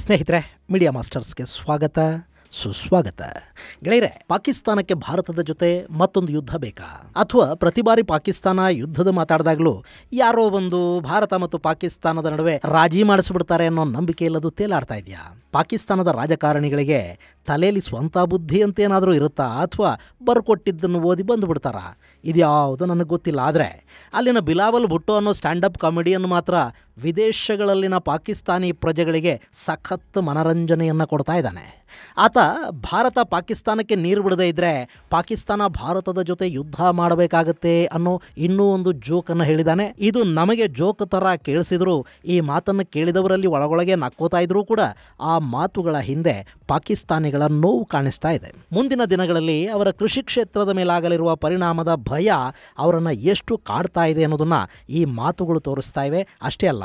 ಸ್ನೇಹಿತರೆ, ಮೀಡಿಯಾ ಮಾಸ್ಟರ್ಸ್ಗೆ ಸ್ವಾಗತ ಸುಸ್ವಾಗತ. ಗೆಳೆಯರೆ, ಪಾಕಿಸ್ತಾನಕ್ಕೆ ಭಾರತದ ಜೊತೆ ಮತ್ತೊಂದು ಯುದ್ಧ ಬೇಕಾ? ಅಥವಾ ಪ್ರತಿ ಬಾರಿ ಪಾಕಿಸ್ತಾನ ಯುದ್ಧದ ಮಾತಾಡಿದಾಗಲೂ ಯಾರೋ ಒಂದು ಭಾರತ ಮತ್ತು ಪಾಕಿಸ್ತಾನದ ನಡುವೆ ರಾಜಿ ಮಾಡಿಸ್ಬಿಡ್ತಾರೆ ಅನ್ನೋ ನಂಬಿಕೆ ಇಲ್ಲದು ತೇಲಾಡ್ತಾ ಇದೆಯಾ? ಪಾಕಿಸ್ತಾನದ ರಾಜಕಾರಣಿಗಳಿಗೆ ತಲೆಯಲ್ಲಿ ಸ್ವಂತ ಬುದ್ಧಿ ಅಂತೇನಾದರೂ ಇರುತ್ತಾ? ಅಥವಾ ಬರ್ಕೊಟ್ಟಿದ್ದನ್ನು ಓದಿ ಬಂದುಬಿಡ್ತಾರಾ? ಇದ್ಯಾವುದು ನನಗೆ ಗೊತ್ತಿಲ್ಲ. ಆದರೆ ಅಲ್ಲಿನ ಬಿಲಾವಲ್ ಭುಟ್ಟೋ ಅನ್ನೋ ಸ್ಟ್ಯಾಂಡಪ್ ಕಾಮಿಡಿಯನ್ನು ಮಾತ್ರ ವಿದೇಶಗಳಲ್ಲಿನ ಪಾಕಿಸ್ತಾನಿ ಪ್ರಜೆಗಳಿಗೆ ಸಖತ್ ಮನರಂಜನೆಯನ್ನು ಕೊಡ್ತಾ ಇದ್ದಾನೆ. ಆತ ಭಾರತ ಪಾಕಿಸ್ತಾನಕ್ಕೆ ನೀರು ಬಿಡದೇ ಇದ್ದರೆ ಪಾಕಿಸ್ತಾನ ಭಾರತದ ಜೊತೆ ಯುದ್ಧ ಮಾಡಬೇಕಾಗತ್ತೆ ಅನ್ನೋ ಇನ್ನೂ ಒಂದು ಜೋಕನ್ನು ಹೇಳಿದ್ದಾನೆ. ಇದು ನಮಗೆ ಜೋಕ್ ಥರ ಕೇಳಿಸಿದ್ರು, ಈ ಮಾತನ್ನು ಕೇಳಿದವರಲ್ಲಿ ಒಳಗೊಳಗೆ ನಕ್ಕೋತಾ ಇದ್ರೂ ಕೂಡ ಆ ಮಾತುಗಳ ಹಿಂದೆ ಪಾಕಿಸ್ತಾನಿಗಳ ನೋವು ಕಾಣಿಸ್ತಾ ಇದೆ. ಮುಂದಿನ ದಿನಗಳಲ್ಲಿ ಅವರ ಕೃಷಿ ಕ್ಷೇತ್ರದ ಮೇಲಾಗಲಿರುವ ಪರಿಣಾಮದ ಭಯ ಅವರನ್ನು ಎಷ್ಟು ಕಾಡ್ತಾ ಇದೆ ಅನ್ನೋದನ್ನು ಈ ಮಾತುಗಳು ತೋರಿಸ್ತಾ ಇವೆ. ಅಷ್ಟೇ ಅಲ್ಲ,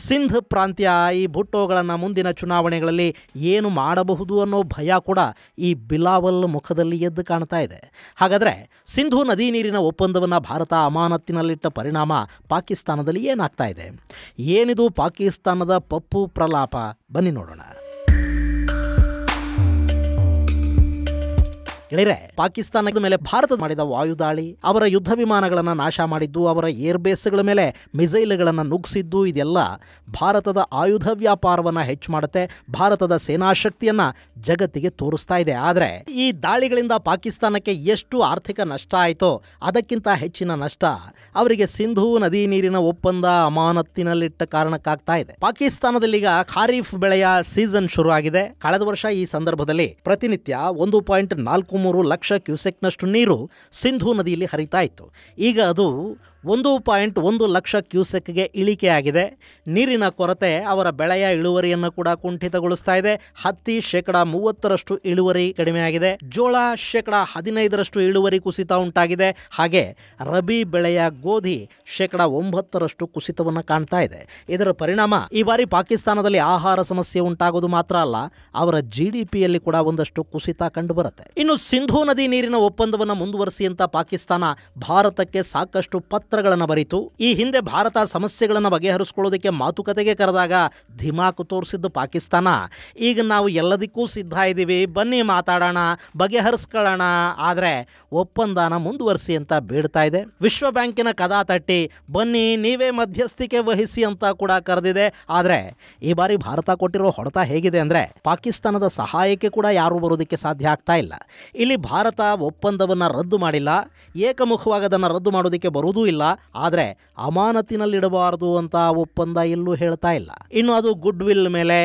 ಸಿಂಧ್ ಪ್ರಾಂತ್ಯ ಈ ಭುಟ್ಟೋಗಳನ್ನು ಮುಂದಿನ ಚುನಾವಣೆಗಳಲ್ಲಿ ಏನು ಮಾಡಬಹುದು ಅನ್ನೋ ಭಯ ಕೂಡ ಈ ಬಿಲಾವಲ್ ಮುಖದಲ್ಲಿ ಎದ್ದು ಕಾಣ್ತಾ ಇದೆ. ಹಾಗಾದರೆ ಸಿಂಧೂ ನದಿ ನೀರಿನ ಒಪ್ಪಂದವನ್ನು ಭಾರತ ಅಮಾನತ್ತಿನಲ್ಲಿಟ್ಟ ಪರಿಣಾಮ ಪಾಕಿಸ್ತಾನದಲ್ಲಿ ಏನಾಗ್ತಾ ಇದೆ? ಏನಿದು ಪಾಕಿಸ್ತಾನದ ಪಪ್ಪು ಪ್ರಲಾಪ? ಬನ್ನಿ ನೋಡೋಣ. ಗೆಳೆಯರೆ, ಪಾಕಿಸ್ತಾನದ ಮೇಲೆ ಭಾರತ ಮಾಡಿದ ವಾಯುದಾಳಿ, ಅವರ ಯುದ್ಧ ವಿಮಾನಗಳನ್ನು ನಾಶ ಮಾಡಿದ್ದು, ಅವರ ಏರ್ಬೇಸ್ಗಳ ಮೇಲೆ ಮಿಸೈಲ್ಗಳನ್ನು ನುಗ್ಗಿಸಿದ್ದು, ಇದೆಲ್ಲ ಭಾರತದ ಆಯುಧ ವ್ಯಾಪಾರವನ್ನು ಹೆಚ್ಚು ಮಾಡುತ್ತೆ, ಭಾರತದ ಸೇನಾಶಕ್ತಿಯನ್ನು ಜಗತ್ತಿಗೆ ತೋರಿಸ್ತಾ ಇದೆ. ಆದರೆ ಈ ದಾಳಿಗಳಿಂದ ಪಾಕಿಸ್ತಾನಕ್ಕೆ ಎಷ್ಟು ಆರ್ಥಿಕ ನಷ್ಟ ಆಯಿತೋ ಅದಕ್ಕಿಂತ ಹೆಚ್ಚಿನ ನಷ್ಟ ಅವರಿಗೆ ಸಿಂಧೂ ನದಿ ನೀರಿನ ಒಪ್ಪಂದ ಅಮಾನತ್ತಿನಲ್ಲಿಟ್ಟ ಕಾರಣಕ್ಕಾಗ್ತಾ ಇದೆ. ಪಾಕಿಸ್ತಾನದಲ್ಲೀಗ ಖಾರೀಫ್ ಬೆಳೆಯ ಸೀಸನ್ ಶುರು ಆಗಿದೆ. ಕಳೆದ ವರ್ಷ ಈ ಸಂದರ್ಭದಲ್ಲಿ ಪ್ರತಿನಿತ್ಯ 1.43 ಲಕ್ಷ ಕ್ಯೂಸೆಕ್ನಷ್ಟು ನೀರು ಸಿಂಧೂ ನದಿಯಲ್ಲಿ ಹರಿತಾ ಇತ್ತು. ಈಗ ಅದು 1.1 ಲಕ್ಷ ಕ್ಯೂಸೆಕ್ಗೆ ಇಳಿಕೆಯಾಗಿದೆ. ನೀರಿನ ಕೊರತೆ ಅವರ ಬೆಳೆಯ ಇಳುವರಿಯನ್ನು ಕೂಡ ಕುಂಠಿತಗೊಳಿಸ್ತಾ ಇದೆ. ಹತ್ತಿ 30% ಇಳುವರಿ ಕಡಿಮೆಯಾಗಿದೆ. ಜೋಳ 15% ಇಳುವರಿ ಕುಸಿತ ಉಂಟಾಗಿದೆ. ಹಾಗೆ ರಬಿ ಬೆಳೆಯ ಗೋಧಿ 9% ಕುಸಿತವನ್ನು ಕಾಣ್ತಾ ಇದೆ. ಇದರ ಪರಿಣಾಮ ಈ ಬಾರಿ ಪಾಕಿಸ್ತಾನದಲ್ಲಿ ಆಹಾರ ಸಮಸ್ಯೆ ಉಂಟಾಗೋದು ಮಾತ್ರ ಅಲ್ಲ, ಅವರ GDPಯಲ್ಲಿ ಕೂಡ ಒಂದಷ್ಟು ಕುಸಿತ ಕಂಡುಬರುತ್ತೆ. ಇನ್ನು ಸಿಂಧೂ ನದಿ ನೀರಿನ ಒಪ್ಪಂದವನ್ನು ಮುಂದುವರಿಸಿ ಅಂತ ಪಾಕಿಸ್ತಾನ ಭಾರತಕ್ಕೆ ಸಾಕಷ್ಟು ಪತ್ರಗಳನ್ನು ಬರೀತು. ಈ ಹಿಂದೆ ಭಾರತ ಸಮಸ್ಯೆಗಳನ್ನು ಬಗೆಹರಿಸಿಕೊಳ್ಳೋದಕ್ಕೆ ಮಾತುಕತೆಗೆ ಕರೆದಾಗ ಧಿಮಾಕು ತೋರಿಸಿದ್ದು ಪಾಕಿಸ್ತಾನ, ಈಗ ನಾವು ಎಲ್ಲದಕ್ಕೂ ಸಿದ್ಧ ಇದ್ದೀವಿ, ಬನ್ನಿ ಮಾತಾಡೋಣ, ಬಗೆಹರಿಸ್ಕೊಳ್ಳೋಣ, ಆದರೆ ಒಪ್ಪಂದನ ಮುಂದುವರಿಸಿ ಅಂತ ಬೇಡ್ತಾ ಇದೆ. ವಿಶ್ವ ಬ್ಯಾಂಕಿನ ಕದಾ ತಟ್ಟಿ ಬನ್ನಿ ನೀವೇ ಮಧ್ಯಸ್ಥಿಕೆ ವಹಿಸಿ ಅಂತ ಕೂಡ ಕರೆದಿದೆ. ಆದರೆ ಈ ಬಾರಿ ಭಾರತ ಕೊಟ್ಟಿರೋ ಹೊಡೆತ ಹೇಗಿದೆ ಅಂದರೆ ಪಾಕಿಸ್ತಾನದ ಸಹಾಯಕ್ಕೆ ಕೂಡ ಯಾರೂ ಬರೋದಕ್ಕೆ ಸಾಧ್ಯ ಆಗ್ತಾ ಇಲ್ಲ. ಇಲ್ಲಿ ಭಾರತ ಒಪ್ಪಂದವನ್ನು ರದ್ದು ಮಾಡಿಲ್ಲ, ಏಕಮುಖವಾಗಿ ಅದನ್ನು ರದ್ದು ಮಾಡೋದಕ್ಕೆ ಬರುವುದೂ ಇಲ್ಲ. ಆದರೆ ಅಮಾನತಿನಲ್ಲಿಡಬಾರದು ಅಂತ ಒಪ್ಪಂದ ಎಲ್ಲೂ ಹೇಳ್ತಾ ಇಲ್ಲ. ಇನ್ನು ಅದು ಗುಡ್ ವಿಲ್ ಮೇಲೆ,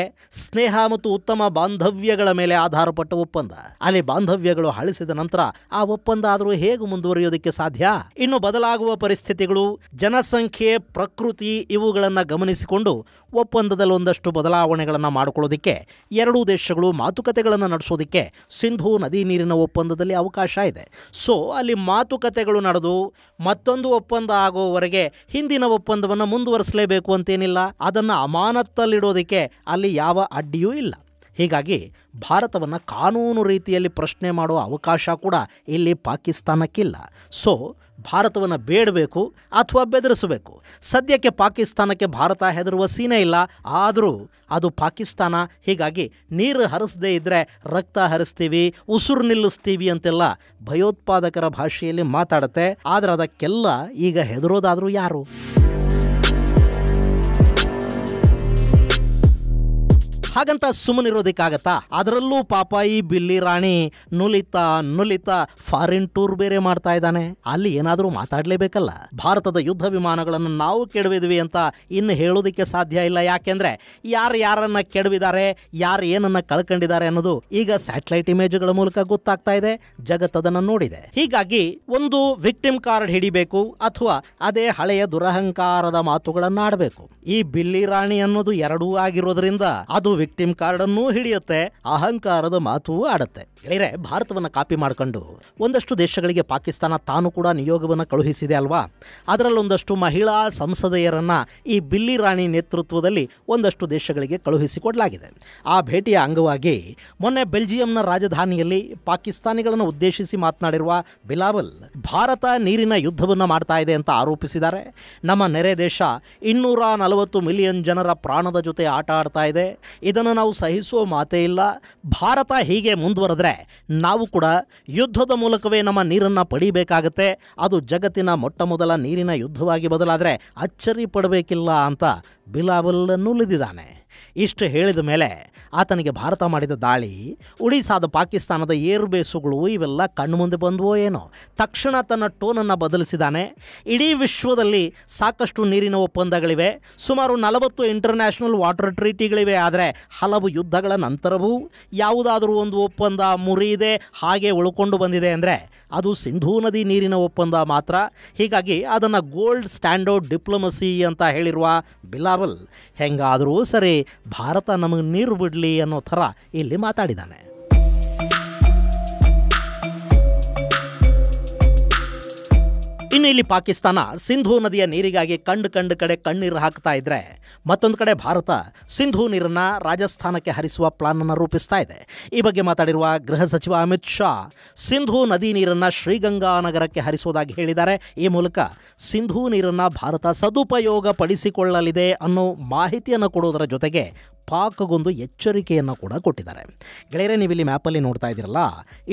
ಸ್ನೇಹ ಮತ್ತು ಉತ್ತಮ ಬಾಂಧವ್ಯಗಳ ಮೇಲೆ ಆಧಾರಪಟ್ಟ ಒಪ್ಪಂದ. ಅಲ್ಲಿ ಬಾಂಧವ್ಯಗಳು ಹಳಿಸಿದ ನಂತರ ಆ ಒಪ್ಪಂದ ಆದರೂ ಹೇಗೆ ಮುಂದುವರಿಯೋದಕ್ಕೆ ಸಾಧ್ಯ? ಇನ್ನು ಬದಲಾಗುವ ಪರಿಸ್ಥಿತಿಗಳು, ಜನಸಂಖ್ಯೆ, ಪ್ರಕೃತಿ ಇವುಗಳನ್ನು ಗಮನಿಸಿಕೊಂಡು ಒಪ್ಪಂದದಲ್ಲಿ ಒಂದಷ್ಟು ಬದಲಾವಣೆಗಳನ್ನು ಮಾಡಿಕೊಳ್ಳೋದಕ್ಕೆ ಎರಡೂ ದೇಶಗಳು ಮಾತುಕತೆಗಳನ್ನು ನಡೆಸೋದಕ್ಕೆ ಸಿಂಧೂ ನದಿ ನೀರಿನ ಒಪ್ಪಂದದಲ್ಲಿ ಅವಕಾಶ ಇದೆ. ಸೊ ಅಲ್ಲಿ ಮಾತುಕತೆಗಳು ನಡೆದು ಮತ್ತೊಂದು ಒಪ್ಪಂದ ಆಗೋವರೆಗೆ ಹಿಂದಿನ ಒಪ್ಪಂದವನ್ನು ಮುಂದುವರಿಸಲೇಬೇಕು ಅಂತೇನಿಲ್ಲ. ಅದನ್ನು ಅಮಾನತ್ತಲ್ಲಿಡೋದಕ್ಕೆ ಅಲ್ಲಿ ಯಾವ ಅಡ್ಡಿಯೂ ಇಲ್ಲ. ಹೀಗಾಗಿ ಭಾರತವನ್ನು ಕಾನೂನು ರೀತಿಯಲ್ಲಿ ಪ್ರಶ್ನೆ ಮಾಡುವ ಅವಕಾಶ ಕೂಡ ಇಲ್ಲಿ ಪಾಕಿಸ್ತಾನಕ್ಕಿಲ್ಲ. ಸೊ ಭಾರತವನ್ನು ಬೇಡಬೇಕು ಅಥವಾ ಬೆದರಿಸಬೇಕು. ಸದ್ಯಕ್ಕೆ ಪಾಕಿಸ್ತಾನಕ್ಕೆ ಭಾರತ ಹೆದರುವ ಸೀನೆ ಇಲ್ಲ. ಆದರೂ ಅದು ಪಾಕಿಸ್ತಾನ. ಹೀಗಾಗಿ ನೀರು ಹರಿಸದೇ ಇದ್ದರೆ ರಕ್ತ ಹರಿಸ್ತೀವಿ, ಉಸಿರು ನಿಲ್ಲಿಸ್ತೀವಿ ಅಂತೆಲ್ಲ ಭಯೋತ್ಪಾದಕರ ಭಾಷೆಯಲ್ಲಿ ಮಾತಾಡುತ್ತೆ. ಆದರೆ ಅದಕ್ಕೆಲ್ಲ ಈಗ ಹೆದರೋದಾದರೂ ಯಾರು? ಹಾಗಂತ ಸುಮ್ಮನಿರೋದಕ್ಕಾಗತ್ತಾ? ಅದರಲ್ಲೂ ಪಾಪ ಈ ಬಿಲ್ಲಿ ರಾಣಿ ನುಲಿತಾ ಫಾರಿನ್ ಟೂರ್ ಬೇರೆ ಮಾಡ್ತಾ ಇದ್ದಾನೆ. ಅಲ್ಲಿ ಏನಾದರೂ ಮಾತಾಡಲೇಬೇಕಲ್ಲ. ಭಾರತದ ಯುದ್ಧ ವಿಮಾನಗಳನ್ನು ನಾವು ಕೆಡವಿದ್ವಿ ಅಂತ ಇನ್ನು ಹೇಳೋದಕ್ಕೆ ಸಾಧ್ಯ ಇಲ್ಲ. ಯಾಕೆಂದ್ರೆ ಯಾರನ್ನ ಕೆಡವಿದ್ದಾರೆ, ಯಾರು ಏನನ್ನ ಕಳ್ಕೊಂಡಿದ್ದಾರೆ ಅನ್ನೋದು ಈಗ ಸ್ಯಾಟಲೈಟ್ ಇಮೇಜ್ಗಳ ಮೂಲಕ ಗೊತ್ತಾಗ್ತಾ ಇದೆ. ಜಗತ್ತದನ್ನು ನೋಡಿದೆ. ಹೀಗಾಗಿ ಒಂದು ವಿಕ್ಟಿಮ್ ಕಾರ್ಡ್ ಹಿಡಿಬೇಕು ಅಥವಾ ಅದೇ ಹಳೆಯ ದುರಹಂಕಾರದ ಮಾತುಗಳನ್ನಾಡಬೇಕು. ಈ ಬಿಲ್ಲಿ ರಾಣಿ ಅನ್ನೋದು ಎರಡೂ ಆಗಿರೋದ್ರಿಂದ ಅದು ವಿಕ್ಟಿಮ್ ಕಾರ್ಡ್ ಅನ್ನೂ ಹಿಡಿಯುತ್ತೆ, ಅಹಂಕಾರದ ಮಾತು ಆಡುತ್ತೆ. ಗೆಳೆಯರೆ, ಭಾರತವನ್ನು ಕಾಪಿ ಮಾಡಿಕೊಂಡು ಒಂದಷ್ಟು ದೇಶಗಳಿಗೆ ಪಾಕಿಸ್ತಾನ ತಾನು ಕೂಡ ನಿಯೋಗವನ್ನು ಕಳುಹಿಸಿದೆ ಅಲ್ವಾ? ಅದರಲ್ಲೊಂದಷ್ಟು ಮಹಿಳಾ ಸಂಸದೆಯರನ್ನು ಈ ಬಿಲ್ಲಿ ರಾಣಿ ನೇತೃತ್ವದಲ್ಲಿ ಒಂದಷ್ಟು ದೇಶಗಳಿಗೆ ಕಳುಹಿಸಿಕೊಡಲಾಗಿದೆ. ಆ ಭೇಟಿಯ ಅಂಗವಾಗಿ ಮೊನ್ನೆ ಬೆಲ್ಜಿಯಂನ ರಾಜಧಾನಿಯಲ್ಲಿ ಪಾಕಿಸ್ತಾನಿಗಳನ್ನು ಉದ್ದೇಶಿಸಿ ಮಾತನಾಡಿರುವ ಬಿಲಾವಲ್ ಭಾರತ ನೀರಿನ ಯುದ್ಧವನ್ನು ಮಾಡ್ತಾ ಇದೆ ಅಂತ ಆರೋಪಿಸಿದ್ದಾರೆ. ನಮ್ಮ ನೆರೆ ದೇಶ 240 ಮಿಲಿಯನ್ ಜನರ ಪ್ರಾಣದ ಜೊತೆ ಆಟ ಆಡ್ತಾ ಇದೆ. ಇದನ್ನು ನಾವು ಸಹಿಸುವ ಮಾತೇ ಇಲ್ಲ. ಭಾರತ ಹೀಗೆ ಮುಂದುವರೆದ್ರೆ ನಾವು ಕೂಡ ಯುದ್ಧದ ಮೂಲಕವೇ ನಮ್ಮ ನೀರನ್ನು ಪಡಿಬೇಕಾಗತ್ತೆ. ಅದು ಜಗತ್ತಿನ ಮೊಟ್ಟ ಮೊದಲ ನೀರಿನ ಯುದ್ಧವಾಗಿ ಬದಲಾದರೆ ಅಚ್ಚರಿ ಪಡಬೇಕಿಲ್ಲ ಅಂತ ಬಿಲಾವಲ್ ನುಲಿದಿದ್ದಾನೆ. ಇಷ್ಟು ಹೇಳಿದ ಮೇಲೆ ಆತನಿಗೆ ಭಾರತ ಮಾಡಿದ ದಾಳಿ, ಒಡಿಸಾದ ಪಾಕಿಸ್ತಾನದ ಏರ್ಬೇಸುಗಳು ಇವೆಲ್ಲ ಕಣ್ಮುಂದೆ ಬಂದವೋ ಏನೋ. ತಕ್ಷಣ ತನ್ನ ಟೋನನ್ನು ಬದಲಿಸಿದ್ದಾನೆ. ಇಡೀ ವಿಶ್ವದಲ್ಲಿ ಸಾಕಷ್ಟು ನೀರಿನ ಒಪ್ಪಂದಗಳಿವೆ, ಸುಮಾರು 40 ಇಂಟರ್ನ್ಯಾಷನಲ್ ವಾಟರ್ ಟ್ರೀಟಿಗಳಿವೆ. ಆದರೆ ಹಲವು ಯುದ್ಧಗಳ ನಂತರವೂ ಯಾವುದಾದರೂ ಒಂದು ಒಪ್ಪಂದ ಮುರಿದೆ ಹಾಗೆ ಉಳ್ಕೊಂಡು ಬಂದಿದೆ ಅಂದರೆ ಅದು ಸಿಂಧೂ ನದಿ ನೀರಿನ ಒಪ್ಪಂದ ಮಾತ್ರ. ಹೀಗಾಗಿ ಅದನ್ನು ಗೋಲ್ಡ್ ಸ್ಟ್ಯಾಂಡರ್ಡ್ ಡಿಪ್ಲೊಮಸಿ ಅಂತ ಹೇಳಿರುವ ಬಿಲಾವಲ್ ಹೆಂಗಾದರೂ ಸರಿ ಭಾರತ ನಮಗೆ ನೀರು ಬಿಡಲಿ ಅನ್ನೋ ಥರ ಇಲ್ಲಿ ಮಾತಾಡಿದ್ದಾನೆ. ಇನ್ನು ಇಲ್ಲಿ ಪಾಕಿಸ್ತಾನ ಸಿಂಧೂ ನದಿಯ ನೀರಿಗಾಗಿ ಕಂಡು ಕಡೆ ಕಣ್ಣೀರು ಹಾಕ್ತಾ ಇದ್ರೆ, ಮತ್ತೊಂದು ಕಡೆ ಭಾರತ ಸಿಂಧೂ ನೀರನ್ನು ರಾಜಸ್ಥಾನಕ್ಕೆ ಹರಿಸುವ ಪ್ಲಾನನ್ನು ರೂಪಿಸ್ತಾ ಇದೆ. ಈ ಬಗ್ಗೆ ಮಾತಾಡಿರುವ ಗೃಹ ಸಚಿವ ಅಮಿತ್ ಶಾ ಸಿಂಧೂ ನದಿ ನೀರನ್ನು ಶ್ರೀಗಂಗಾ ನಗರಕ್ಕೆ ಹರಿಸುವುದಾಗಿ ಹೇಳಿದ್ದಾರೆ. ಈ ಮೂಲಕ ಸಿಂಧೂ ನೀರನ್ನು ಭಾರತ ಸದುಪಯೋಗ ಪಡಿಸಿಕೊಳ್ಳಲಿದೆ ಅನ್ನೋ ಮಾಹಿತಿಯನ್ನು ಕೊಡುವುದರ ಜೊತೆಗೆ ಪಾಕ್ಗೊಂದು ಎಚ್ಚರಿಕೆಯನ್ನು ಕೂಡ ಕೊಟ್ಟಿದ್ದಾರೆ. ಗೆಳೆಯರೆ, ನೀವು ಇಲ್ಲಿ ಮ್ಯಾಪಲ್ಲಿ ನೋಡ್ತಾ ಇದ್ದೀರಲ್ಲ,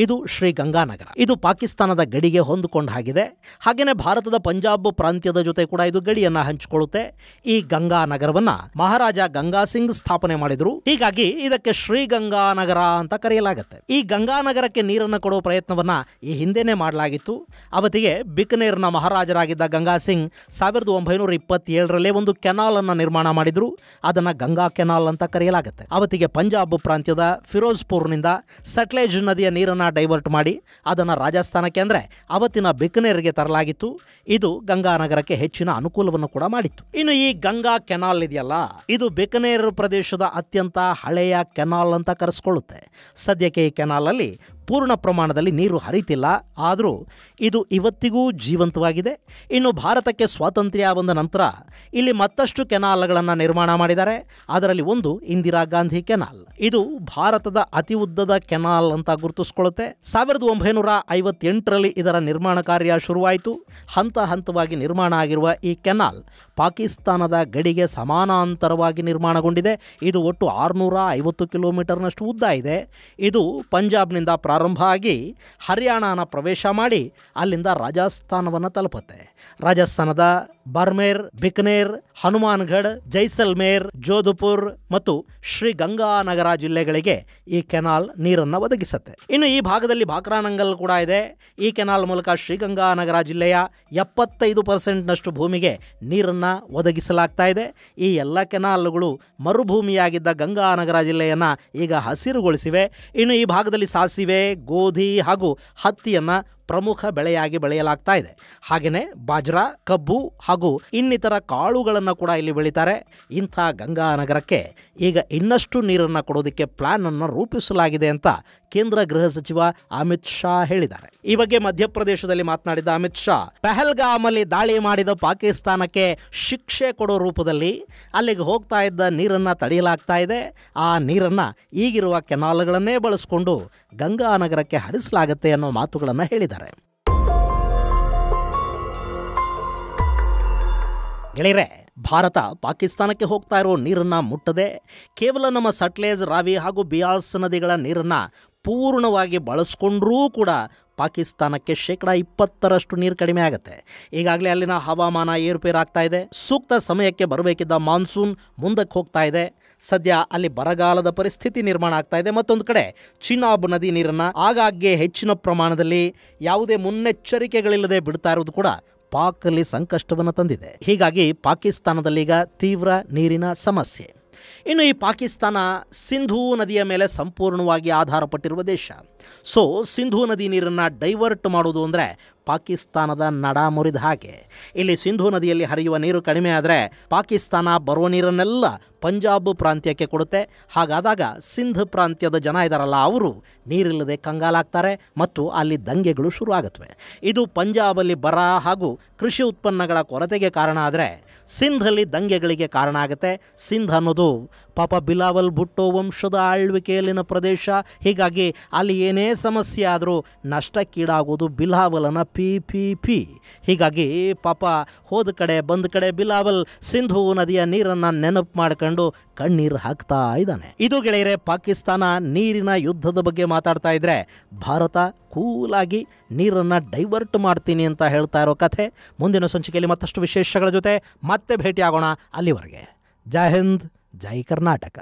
ಇದು ಶ್ರೀಗಂಗಾ ನಗರ. ಇದು ಪಾಕಿಸ್ತಾನದ ಗಡಿಗೆ ಹೊಂದಿಕೊಂಡ ಹಾಗಿದೆ. ಹಾಗೆಯೇ ಭಾರತದ ಪಂಜಾಬ್ ಪ್ರಾಂತ್ಯದ ಜೊತೆ ಕೂಡ ಇದು ಗಡಿಯನ್ನು ಹಂಚಿಕೊಳ್ಳುತ್ತೆ. ಈ ಗಂಗಾ ನಗರವನ್ನ ಮಹಾರಾಜ ಗಂಗಾ ಸಿಂಗ್ ಸ್ಥಾಪನೆ ಮಾಡಿದ್ರು. ಹೀಗಾಗಿ ಇದಕ್ಕೆ ಶ್ರೀಗಂಗಾ ನಗರ ಅಂತ ಕರೆಯಲಾಗುತ್ತೆ. ಈ ಗಂಗಾ ನಗರಕ್ಕೆ ನೀರನ್ನು ಕೊಡುವ ಪ್ರಯತ್ನವನ್ನ ಈ ಹಿಂದೆನೇ ಮಾಡಲಾಗಿತ್ತು. ಅವತ್ತಿಗೆ ಬಿಕನೇರ್ನ ಮಹಾರಾಜರಾಗಿದ್ದ ಗಂಗಾ ಸಿಂಗ್ 1927ರಲ್ಲಿ ಒಂದು ಕೆನಾಲ್ ಅನ್ನು ನಿರ್ಮಾಣ ಮಾಡಿದ್ರು. ಅದನ್ನ ಗಂಗಾ ಕೆನಾಲ್ ಅಂತ ಕರೆಯಲಾಗುತ್ತೆ. ಅವತ್ತಿಗೆ ಪಂಜಾಬ್ ಪ್ರಾಂತ್ಯದ ಫಿರೋಜ್ಪುರ್ನಿಂದ ಸಟ್ಲೇಜ್ ನದಿಯ ನೀರನ್ನು ಡೈವರ್ಟ್ ಮಾಡಿ ಅದನ್ನು ರಾಜಸ್ಥಾನಕ್ಕೆ ಅಂದರೆ ಅವತ್ತಿನ ಬಿಕನೇರ್ಗೆ ತರಲಾಗಿತ್ತು. ಇದು ಗಂಗಾ ನಗರಕ್ಕೆ ಹೆಚ್ಚಿನ ಅನುಕೂಲವನ್ನು ಕೂಡ ಮಾಡಿತ್ತು. ಇನ್ನು ಈ ಗಂಗಾ ಕೆನಾಲ್ ಇದೆಯಲ್ಲ, ಇದು ಬಿಕನೇರ್ ಪ್ರದೇಶದ ಅತ್ಯಂತ ಹಳೆಯ ಕೆನಾಲ್ ಅಂತ ಕರೆಸ್ಕೊಳ್ಳುತ್ತೆ. ಸದ್ಯಕ್ಕೆ ಈ ಕೆನಾಲಲ್ಲಿ ಪೂರ್ಣ ಪ್ರಮಾಣದಲ್ಲಿ ನೀರು ಹರಿತಿಲ್ಲ, ಆದರೂ ಇದು ಇವತ್ತಿಗೂ ಜೀವಂತವಾಗಿದೆ. ಇನ್ನು ಭಾರತಕ್ಕೆ ಸ್ವಾತಂತ್ರ್ಯ ಬಂದ ನಂತರ ಇಲ್ಲಿ ಮತ್ತಷ್ಟು ಕೆನಾಲ್ಗಳನ್ನು ನಿರ್ಮಾಣ ಮಾಡಿದ್ದಾರೆ. ಅದರಲ್ಲಿ ಒಂದು ಇಂದಿರಾ ಗಾಂಧಿ ಕೆನಾಲ್. ಇದು ಭಾರತದ ಅತಿ ಉದ್ದದ ಕೆನಾಲ್ ಅಂತ ಗುರುತಿಸಿಕೊಳ್ಳುತ್ತೆ. 1958ರಲ್ಲಿ ಇದರ ನಿರ್ಮಾಣ ಕಾರ್ಯ ಶುರುವಾಯಿತು. ಹಂತ ಹಂತವಾಗಿ ನಿರ್ಮಾಣ ಆಗಿರುವ ಈ ಕೆನಾಲ್ ಪಾಕಿಸ್ತಾನದ ಗಡಿಗೆ ಸಮಾನಾಂತರವಾಗಿ ನಿರ್ಮಾಣಗೊಂಡಿದೆ. ಇದು ಒಟ್ಟು 650 ಕಿಲೋಮೀಟರ್ನಷ್ಟು ಉದ್ದ ಇದೆ. ಇದು ಪಂಜಾಬ್ನಿಂದ ಪ್ರಾರಂಭ ಆಗಿ ಹರಿಯಾಣನ ಪ್ರವೇಶ ಮಾಡಿ ಅಲ್ಲಿಂದ ರಾಜಸ್ಥಾನವನ್ನು ತಲುಪುತ್ತೆ. ರಾಜಸ್ಥಾನದ ಬರ್ಮೇರ್, ಬಿಕನೇರ್, ಹನುಮಾನ್ಗಢ್, ಜೈಸಲ್ಮೇರ್, ಜೋಧಪುರ್ ಮತ್ತು ಶ್ರೀಗಂಗಾನಗರ ಜಿಲ್ಲೆಗಳಿಗೆ ಈ ಕೆನಾಲ್ ನೀರನ್ನು ಒದಗಿಸುತ್ತೆ. ಇನ್ನು ಈ ಭಾಗದಲ್ಲಿ ಭಾಕ್ರಾನಂಗಲ್ ಕೂಡ ಇದೆ. ಈ ಕೆನಾಲ್ ಮೂಲಕ ಶ್ರೀಗಂಗಾನಗರ ಜಿಲ್ಲೆಯ 75% ಭೂಮಿಗೆ ನೀರನ್ನು ಒದಗಿಸಲಾಗ್ತಾ ಇದೆ. ಈ ಎಲ್ಲ ಕೆನಾಲ್ಗಳು ಮರುಭೂಮಿಯಾಗಿದ್ದ ಗಂಗಾನಗರ ಜಿಲ್ಲೆಯನ್ನು ಈಗ ಹಸಿರುಗೊಳಿಸಿವೆ. ಇನ್ನು ಈ ಭಾಗದಲ್ಲಿ ಸಾಸಿವೆ, ಗೋಧಿ ಹಾಗೂ ಹತ್ತಿಯನ್ನು ಪ್ರಮುಖ ಬೆಳೆಯಾಗಿ ಬೆಳೆಯಲಾಗ್ತಾ ಇದೆ. ಹಾಗೆಯೇ ಬಾಜ್ರಾ, ಕಬ್ಬು ಹಾಗೂ ಇನ್ನಿತರ ಕಾಳುಗಳನ್ನು ಕೂಡ ಇಲ್ಲಿ ಬೆಳೀತಾರೆ. ಇಂಥ ಗಂಗಾ ನಗರಕ್ಕೆ ಈಗ ಇನ್ನಷ್ಟು ನೀರನ್ನು ಕೊಡೋದಕ್ಕೆ ಪ್ಲಾನ್ ಅನ್ನು ರೂಪಿಸಲಾಗಿದೆ ಅಂತ ಕೇಂದ್ರ ಗೃಹ ಸಚಿವ ಅಮಿತ್ ಶಾ ಹೇಳಿದ್ದಾರೆ. ಈ ಬಗ್ಗೆ ಮಧ್ಯಪ್ರದೇಶದಲ್ಲಿ ಮಾತನಾಡಿದ ಅಮಿತ್ ಶಾ, ಪಹಲ್ಗಾಮಲ್ಲಿ ದಾಳಿ ಮಾಡಿದ ಪಾಕಿಸ್ತಾನಕ್ಕೆ ಶಿಕ್ಷೆ ಕೊಡೋ ರೂಪದಲ್ಲಿ ಅಲ್ಲಿಗೆ ಹೋಗ್ತಾ ಇದ್ದ ನೀರನ್ನು ತಡೆಯಲಾಗ್ತಾ ಇದೆ. ಆ ನೀರನ್ನು ಈಗಿರುವ ಕೆನಾಲ್ಗಳನ್ನೇ ಬಳಸಿಕೊಂಡು ಗಂಗಾ ನಗರಕ್ಕೆ ಹರಿಸಲಾಗುತ್ತೆ ಅನ್ನೋ ಮಾತುಗಳನ್ನು ಹೇಳಿದ್ದಾರೆ. ಗೆಳೆಯರೆ, ಭಾರತ ಪಾಕಿಸ್ತಾನಕ್ಕೆ ಹೋಗ್ತಾ ಇರೋ ನೀರನ್ನು ಮುಟ್ಟದೆ ಕೇವಲ ನಮ್ಮ ಸಟ್ಲೇಜ್, ರಾವಿ ಹಾಗೂ ಬಿಯಾಸ್ ನದಿಗಳ ನೀರನ್ನು ಪೂರ್ಣವಾಗಿ ಬಳಸ್ಕೊಂಡ್ರೂ ಕೂಡ ಪಾಕಿಸ್ತಾನಕ್ಕೆ 20% ನೀರು ಕಡಿಮೆ ಆಗುತ್ತೆ. ಈಗಾಗಲೇ ಅಲ್ಲಿನ ಹವಾಮಾನ ಏರುಪೇರಾಗ್ತಾ ಇದೆ. ಸೂಕ್ತ ಸಮಯಕ್ಕೆ ಬರಬೇಕಿದ್ದ ಮಾನ್ಸೂನ್ ಮುಂದಕ್ಕೆ ಹೋಗ್ತಾ ಇದೆ. ಸದ್ಯ ಅಲ್ಲಿ ಬರಗಾಲದ ಪರಿಸ್ಥಿತಿ ನಿರ್ಮಾಣ ಆಗ್ತಾ ಇದೆ. ಮತ್ತೊಂದು ಕಡೆ ಚಿನಾಬ್ ನದಿ ನೀರನ್ನು ಆಗಾಗ್ಗೆ ಹೆಚ್ಚಿನ ಪ್ರಮಾಣದಲ್ಲಿ ಯಾವುದೇ ಮುನ್ನೆಚ್ಚರಿಕೆಗಳಿಲ್ಲದೆ ಬಿಡ್ತಾ ಇರೋದು ಕೂಡ ಪಾಕಲ್ಲಿ ಸಂಕಷ್ಟವನ್ನು ತಂದಿದೆ. ಹೀಗಾಗಿ ಪಾಕಿಸ್ತಾನದಲ್ಲೀಗ ತೀವ್ರ ನೀರಿನ ಸಮಸ್ಯೆ. ಇನ್ನು ಈ ಪಾಕಿಸ್ತಾನ ಸಿಂಧೂ ನದಿಯ ಮೇಲೆ ಸಂಪೂರ್ಣವಾಗಿ ಆಧಾರಪಟ್ಟಿರುವ ದೇಶ. ಸೊ ಸಿಂಧೂ ನದಿ ನೀರನ್ನು ಡೈವರ್ಟ್ ಮಾಡೋದು ಅಂದರೆ ಪಾಕಿಸ್ತಾನದ ನಡ ಮುರಿದ ಹಾಗೆ. ಇಲ್ಲಿ ಸಿಂಧೂ ನದಿಯಲ್ಲಿ ಹರಿಯುವ ನೀರು ಕಡಿಮೆ ಆದರೆ ಪಾಕಿಸ್ತಾನ ಬರುವ ನೀರನ್ನೆಲ್ಲ ಪಂಜಾಬ್ ಪ್ರಾಂತ್ಯಕ್ಕೆ ಕೊಡುತ್ತೆ. ಹಾಗಾದಾಗ ಸಿಂಧ್ ಪ್ರಾಂತ್ಯದ ಜನ ಇದ್ದಾರಲ್ಲ, ಅವರು ನೀರಿಲ್ಲದೆ ಕಂಗಾಲಾಗ್ತಾರೆ ಮತ್ತು ಅಲ್ಲಿ ದಂಗೆಗಳು ಶುರು ಆಗುತ್ತವೆ. ಇದು ಪಂಜಾಬಲ್ಲಿ ಬರ ಹಾಗೂ ಕೃಷಿ ಉತ್ಪನ್ನಗಳ ಕೊರತೆಗೆ ಕಾರಣ ಆದರೆ ಸಿಂಧಲ್ಲಿ ದಂಗೆಗಳಿಗೆ ಕಾರಣ ಆಗುತ್ತೆ. ಸಿಂಧ್ ಅನ್ನೋದು ಪಾಪ ಬಿಲಾವಲ್ ಭುಟ್ಟೋ ವಂಶದ ಆಳ್ವಿಕೆಯಲ್ಲಿನ ಪ್ರದೇಶ. ಹೀಗಾಗಿ ಅಲ್ಲಿ ಏನೇ ಸಮಸ್ಯೆ ಆದರೂ ನಷ್ಟಕ್ಕೀಡಾಗೋದು ಬಿಲಾವಲನ ಪಿ. ಹೀಗಾಗಿ ಪಾಪ ಹೋದ ಕಡೆ ಬಂದ ಕಡೆ ಬಿಲಾವಲ್ ಸಿಂಧೂ ನದಿಯ ನೀರನ್ನು ನೆನಪು ಮಾಡ್ಕೊಂಡು ಕಣ್ಣೀರು ಹಾಕ್ತಾ ಇದ್ದಾನೆ. ಇದು ಗೆಳೆಯರೆ ಪಾಕಿಸ್ತಾನ ನೀರಿನ ಯುದ್ಧದ ಬಗ್ಗೆ ಮಾತಾಡ್ತಾ ಇದ್ರೆ, ಭಾರತ ಕೂಲಾಗಿ ನೀರನ್ನು ಡೈವರ್ಟ್ ಮಾಡ್ತೀನಿ ಅಂತ ಹೇಳ್ತಾ ಇರೋ ಕಥೆ. ಮುಂದಿನ ಸಂಚಿಕೆಯಲ್ಲಿ ಮತ್ತಷ್ಟು ವಿಶೇಷಗಳ ಜೊತೆ ಮತ್ತೆ ಭೇಟಿಯಾಗೋಣ. ಅಲ್ಲಿವರೆಗೆ ಜೈ ಹಿಂದ್, ಜೈ ಕರ್ನಾಟಕ.